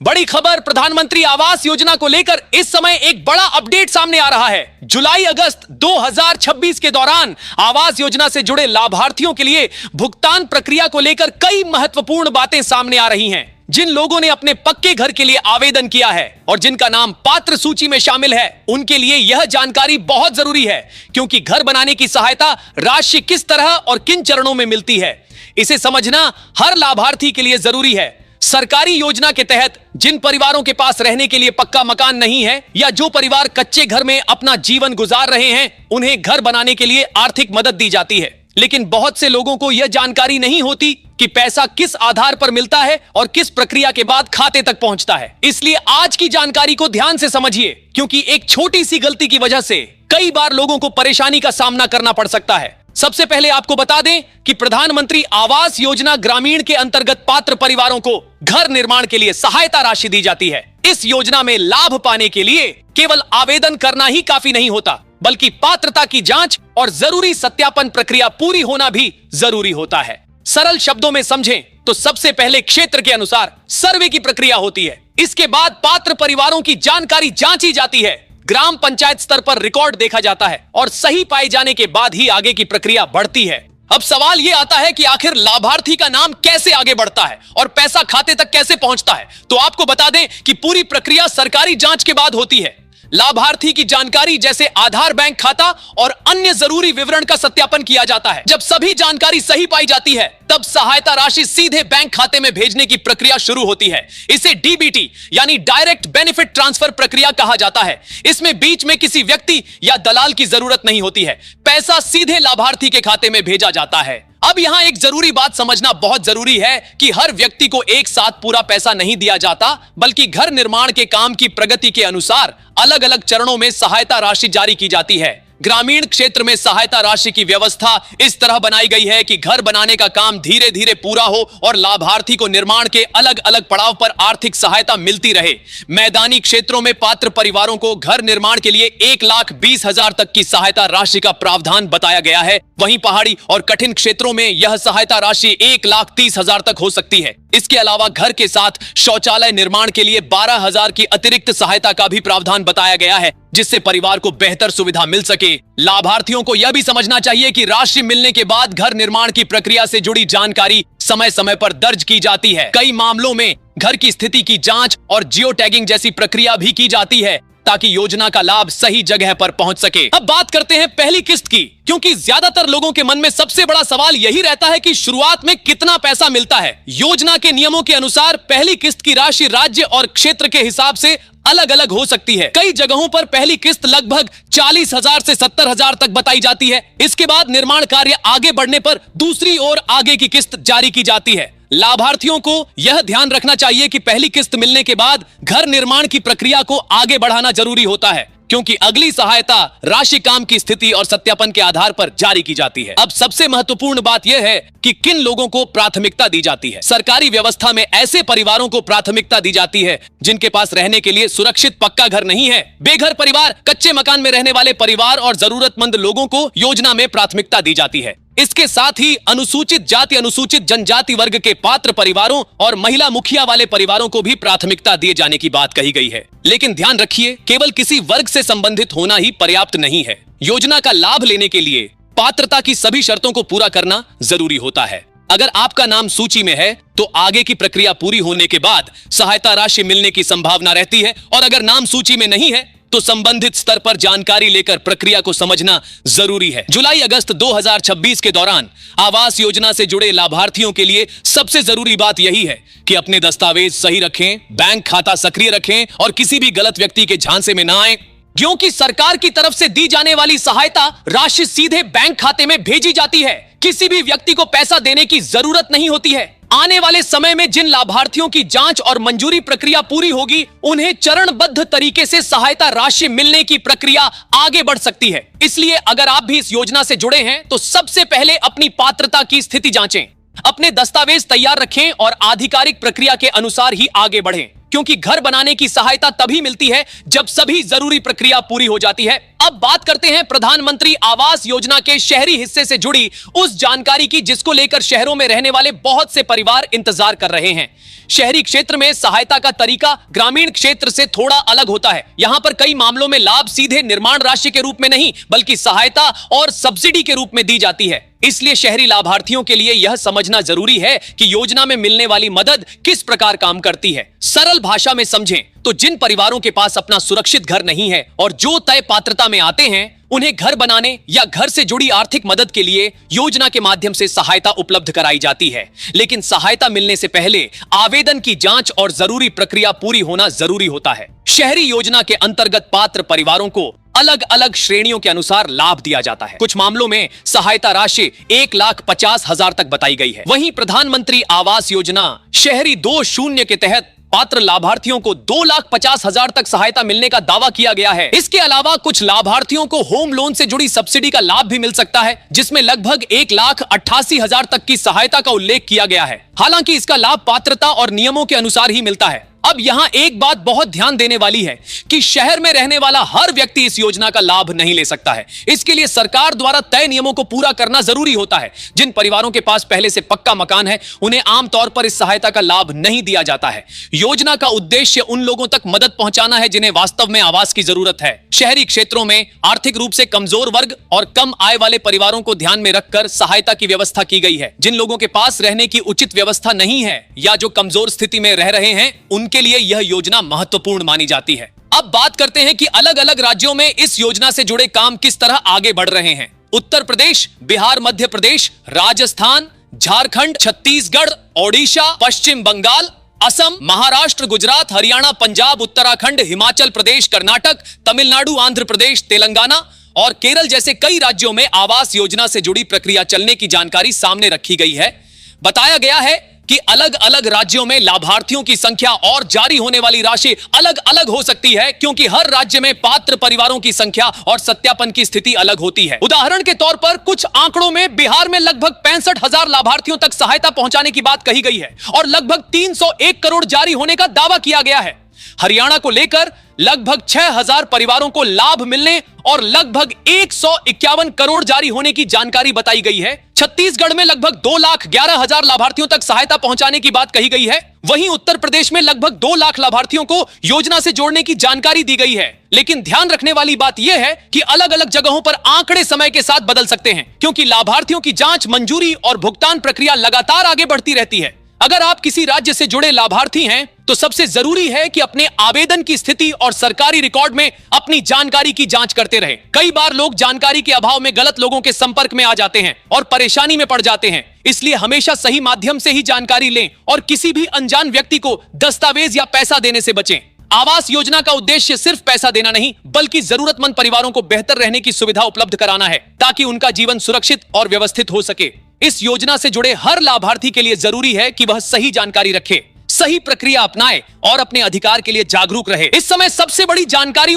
बड़ी खबर प्रधानमंत्री आवास योजना को लेकर इस समय एक बड़ा अपडेट सामने आ रहा है। जुलाई अगस्त 2026 के दौरान आवास योजना से जुड़े लाभार्थियों के लिए भुगतान प्रक्रिया को लेकर कई महत्वपूर्ण बातें सामने आ रही हैं। जिन लोगों ने अपने पक्के घर के लिए आवेदन किया है और जिनका नाम पात्र सूची में शामिल है, उनके लिए यह जानकारी बहुत जरूरी है, क्योंकि घर बनाने की सहायता राशि किस तरह और किन चरणों में मिलती है, इसे समझना हर लाभार्थी के लिए जरूरी है। सरकारी योजना के तहत जिन परिवारों के पास रहने के लिए पक्का मकान नहीं है या जो परिवार कच्चे घर में अपना जीवन गुजार रहे हैं, उन्हें घर बनाने के लिए आर्थिक मदद दी जाती है। लेकिन बहुत से लोगों को यह जानकारी नहीं होती कि पैसा किस आधार पर मिलता है और किस प्रक्रिया के बाद खाते तक पहुंचता है। इसलिए आज की जानकारी को ध्यान से समझिए, क्योंकि एक छोटी सी गलती की वजह से कई बार लोगों को परेशानी का सामना करना पड़ सकता है। सबसे पहले आपको बता दें कि प्रधानमंत्री आवास योजना ग्रामीण के अंतर्गत पात्र परिवारों को घर निर्माण के लिए सहायता राशि दी जाती है। इस योजना में लाभ पाने के लिए केवल आवेदन करना ही काफी नहीं होता, बल्कि पात्रता की जांच और जरूरी सत्यापन प्रक्रिया पूरी होना भी जरूरी होता है। सरल शब्दों में समझें तो सबसे पहले क्षेत्र के अनुसार सर्वे की प्रक्रिया होती है। इसके बाद पात्र परिवारों की जानकारी जांची जाती है, ग्राम पंचायत स्तर पर रिकॉर्ड देखा जाता है और सही पाए जाने के बाद ही आगे की प्रक्रिया बढ़ती है। अब सवाल यह आता है कि आखिर लाभार्थी का नाम कैसे आगे बढ़ता है और पैसा खाते तक कैसे पहुंचता है। तो आपको बता दें कि पूरी प्रक्रिया सरकारी जांच के बाद होती है। लाभार्थी की जानकारी जैसे आधार, बैंक खाता और अन्य जरूरी विवरण का सत्यापन किया जाता है। जब सभी जानकारी सही पाई जाती है, तब सहायता राशि सीधे बैंक खाते में भेजने की प्रक्रिया शुरू होती है। इसे डीबीटी यानी डायरेक्ट बेनिफिट ट्रांसफर प्रक्रिया कहा जाता है। इसमें बीच में किसी व्यक्ति या दलाल की जरूरत नहीं होती है, पैसा सीधे लाभार्थी के खाते में भेजा जाता है। अब यहां एक जरूरी बात समझना बहुत जरूरी है कि हर व्यक्ति को एक साथ पूरा पैसा नहीं दिया जाता, बल्कि घर निर्माण के काम की प्रगति के अनुसार अलग अलग चरणों में सहायता राशि जारी की जाती है। ग्रामीण क्षेत्र में सहायता राशि की व्यवस्था इस तरह बनाई गई है कि घर बनाने का काम धीरे धीरे पूरा हो और लाभार्थी को निर्माण के अलग अलग पड़ाव पर आर्थिक सहायता मिलती रहे। मैदानी क्षेत्रों में पात्र परिवारों को घर निर्माण के लिए 1,20,000 तक की सहायता राशि का प्रावधान बताया गया है। वहीं पहाड़ी और कठिन क्षेत्रों में यह सहायता राशि 1,30,000 तक हो सकती है। इसके अलावा घर के साथ शौचालय निर्माण के लिए 12,000 की अतिरिक्त सहायता का भी प्रावधान बताया गया है, जिससे परिवार को बेहतर सुविधा मिल सके। लाभार्थियों को यह भी समझना चाहिए कि राशि मिलने के बाद घर निर्माण की प्रक्रिया से जुड़ी जानकारी समय समय पर दर्ज की जाती है। कई मामलों में घर की स्थिति की जांच और जियो टैगिंग जैसी प्रक्रिया भी की जाती है, ताकि योजना का लाभ सही जगह पर पहुंच सके। अब बात करते हैं पहली किस्त की, क्योंकि ज्यादातर लोगों के मन में सबसे बड़ा सवाल यही रहता है कि शुरुआत में कितना पैसा मिलता है। योजना के नियमों के अनुसार पहली किस्त की राशि राज्य और क्षेत्र के हिसाब से अलग अलग हो सकती है। कई जगहों पर पहली किस्त लगभग 40,000 से 70,000 तक बताई जाती है। इसके बाद निर्माण कार्य आगे बढ़ने पर दूसरी ओर आगे की किस्त जारी की जाती है। लाभार्थियों को यह ध्यान रखना चाहिए कि पहली किस्त मिलने के बाद घर निर्माण की प्रक्रिया को आगे बढ़ाना जरूरी होता है, क्योंकि अगली सहायता राशि काम की स्थिति और सत्यापन के आधार पर जारी की जाती है। अब सबसे महत्वपूर्ण बात यह है कि किन लोगों को प्राथमिकता दी जाती है। सरकारी व्यवस्था में ऐसे परिवारों को प्राथमिकता दी जाती है जिनके पास रहने के लिए सुरक्षित पक्का घर नहीं है। बेघर परिवार, कच्चे मकान में रहने वाले परिवार और जरूरतमंद लोगों को योजना में प्राथमिकता दी जाती है। इसके साथ ही अनुसूचित जाति, अनुसूचित जनजाति वर्ग के पात्र परिवारों और महिला मुखिया वाले परिवारों को भी प्राथमिकता दिए जाने की बात कही गई है। लेकिन ध्यान रखिए, केवल किसी वर्ग से संबंधित होना ही पर्याप्त नहीं है। योजना का लाभ लेने के लिए पात्रता की सभी शर्तों को पूरा करना जरूरी होता है। अगर आपका नाम सूची में है तो आगे की प्रक्रिया पूरी होने के बाद सहायता राशि मिलने की संभावना रहती है, और अगर नाम सूची में नहीं है तो संबंधित स्तर पर जानकारी लेकर प्रक्रिया को समझना जरूरी है। जुलाई अगस्त 2026 के दौरान आवास योजना से जुड़े लाभार्थियों के लिए सबसे जरूरी बात यही है कि अपने दस्तावेज सही रखें, बैंक खाता सक्रिय रखें और किसी भी गलत व्यक्ति के झांसे में ना आए, क्योंकि सरकार की तरफ से दी जाने वाली सहायता राशि सीधे बैंक खाते में भेजी जाती है। किसी भी व्यक्ति को पैसा देने की जरूरत नहीं होती है। आने वाले समय में जिन लाभार्थियों की जांच और मंजूरी प्रक्रिया पूरी होगी, उन्हें चरणबद्ध तरीके से सहायता राशि मिलने की प्रक्रिया आगे बढ़ सकती है। इसलिए अगर आप भी इस योजना से जुड़े हैं तो सबसे पहले अपनी पात्रता की स्थिति जांचें, अपने दस्तावेज तैयार रखें और आधिकारिक प्रक्रिया के अनुसार ही आगे बढ़ें। क्योंकि घर बनाने की सहायता तभी मिलती है जब सभी जरूरी प्रक्रिया पूरी हो जाती है। अब बात करते हैं प्रधानमंत्री आवास योजना के शहरी हिस्से से जुड़ी उस जानकारी की जिसको लेकर शहरों में रहने वाले बहुत से परिवार इंतजार कर रहे हैं। शहरी क्षेत्र में सहायता का तरीका ग्रामीण क्षेत्र से थोड़ा अलग होता है। यहां पर कई मामलों में लाभ सीधे निर्माण राशि के रूप में नहीं बल्कि सहायता और सब्सिडी के रूप में दी जाती है। इसलिए शहरी लाभार्थियों के लिए यह समझना जरूरी है कि योजना में मिलने वाली मदद किस प्रकार काम करती है। सरल भाषा में समझें तो जिन परिवारों के पास अपना सुरक्षित घर नहीं है और जो तय पात्रता में आते हैं, उन्हें घर बनाने या घर से जुड़ी आर्थिक मदद के लिए योजना के माध्यम से सहायता उपलब्ध कराई जाती है। लेकिन सहायता मिलने से पहले आवेदन की जांच और जरूरी प्रक्रिया पूरी होना जरूरी होता है। शहरी योजना के अंतर्गत पात्र परिवारों को अलग अलग श्रेणियों के अनुसार लाभ दिया जाता है। कुछ मामलों में सहायता राशि 1,50,000 तक बताई गई है। वहीं प्रधानमंत्री आवास योजना शहरी 2.0 के तहत पात्र लाभार्थियों को 2,50,000 तक सहायता मिलने का दावा किया गया है। इसके अलावा कुछ लाभार्थियों को होम लोन से जुड़ी सब्सिडी का लाभ भी मिल सकता है, जिसमें लगभग 1,88,000 तक की सहायता का उल्लेख किया गया है। हालांकि इसका लाभ पात्रता और नियमों के अनुसार ही मिलता है। अब यहाँ एक बात बहुत ध्यान देने वाली है कि शहर में रहने वाला हर व्यक्ति इस योजना का लाभ नहीं ले सकता है। इसके लिए सरकार द्वारा तय नियमों को पूरा करना जरूरी होता है। जिन परिवारों के पास पहले से पक्का मकान है, उन्हें आमतौर पर इस सहायता का लाभ नहीं दिया जाता है। योजना का उद्देश्य उन लोगों तक मदद पहुंचाना है जिन्हें वास्तव में आवास की जरूरत है। शहरी क्षेत्रों में आर्थिक रूप से कमजोर वर्ग और कम आय वाले परिवारों को ध्यान में रखकर सहायता की व्यवस्था की गई है। जिन लोगों के पास रहने की उचित व्यवस्था नहीं है या जो कमजोर स्थिति में रह रहे हैं, उनके लिए यह योजना महत्वपूर्ण मानी जाती है। अब बात करते हैं कि अलग अलग राज्यों में इस योजना से जुड़े काम किस तरह आगे बढ़ रहे हैं। उत्तर प्रदेश, बिहार, मध्य प्रदेश, राजस्थान, झारखंड, छत्तीसगढ़, ओडिशा, पश्चिम बंगाल, असम, महाराष्ट्र, गुजरात, हरियाणा, पंजाब, उत्तराखंड, हिमाचल प्रदेश, कर्नाटक, तमिलनाडु, आंध्र प्रदेश, तेलंगाना और केरल जैसे कई राज्यों में आवास योजना से जुड़ी प्रक्रिया चलने की जानकारी सामने रखी गई है। बताया गया है कि अलग अलग राज्यों में लाभार्थियों की संख्या और जारी होने वाली राशि अलग अलग हो सकती है, क्योंकि हर राज्य में पात्र परिवारों की संख्या और सत्यापन की स्थिति अलग होती है। उदाहरण के तौर पर कुछ आंकड़ों में बिहार में लगभग 65,000 लाभार्थियों तक सहायता पहुंचाने की बात कही गई है और लगभग 301 करोड़ जारी होने का दावा किया गया है। हरियाणा को लेकर लगभग 6,000 परिवारों को लाभ मिलने और लगभग 151 करोड़ जारी होने की जानकारी बताई गई है। छत्तीसगढ़ में लगभग 2,11,000 लाभार्थियों तक सहायता पहुंचाने की बात कही गई है। वहीं उत्तर प्रदेश में लगभग 2 लाख लाभार्थियों को योजना से जोड़ने की जानकारी दी गई है। लेकिन ध्यान रखने वाली बात यह है कि अलग अलग जगहों पर आंकड़े समय के साथ बदल सकते हैं, क्योंकि लाभार्थियों की जांच, मंजूरी और भुगतान प्रक्रिया लगातार आगे बढ़ती रहती है। अगर आप किसी राज्य से जुड़े लाभार्थी हैं तो सबसे जरूरी है कि अपने आवेदन की स्थिति और सरकारी रिकॉर्ड में अपनी जानकारी की जांच करते रहें। कई बार लोग जानकारी के अभाव में गलत लोगों के संपर्क में आ जाते हैं और परेशानी में पड़ जाते हैं। इसलिए हमेशा सही माध्यम से ही जानकारी लें और किसी भी अनजान व्यक्ति को दस्तावेज या पैसा देने से बचें। आवास योजना का उद्देश्य सिर्फ पैसा देना नहीं, बल्कि जरूरतमंद परिवारों को बेहतर रहने की सुविधा उपलब्ध कराना है, ताकि उनका जीवन सुरक्षित और व्यवस्थित हो सके। इस योजना से जुड़े हर लाभार्थी के लिए जरूरी है कि वह सही जानकारी रखे, सही प्रक्रिया अपनाए और अपने अधिकार के लिए जागरूक रहे। इस समय सबसे बड़ी जानकारी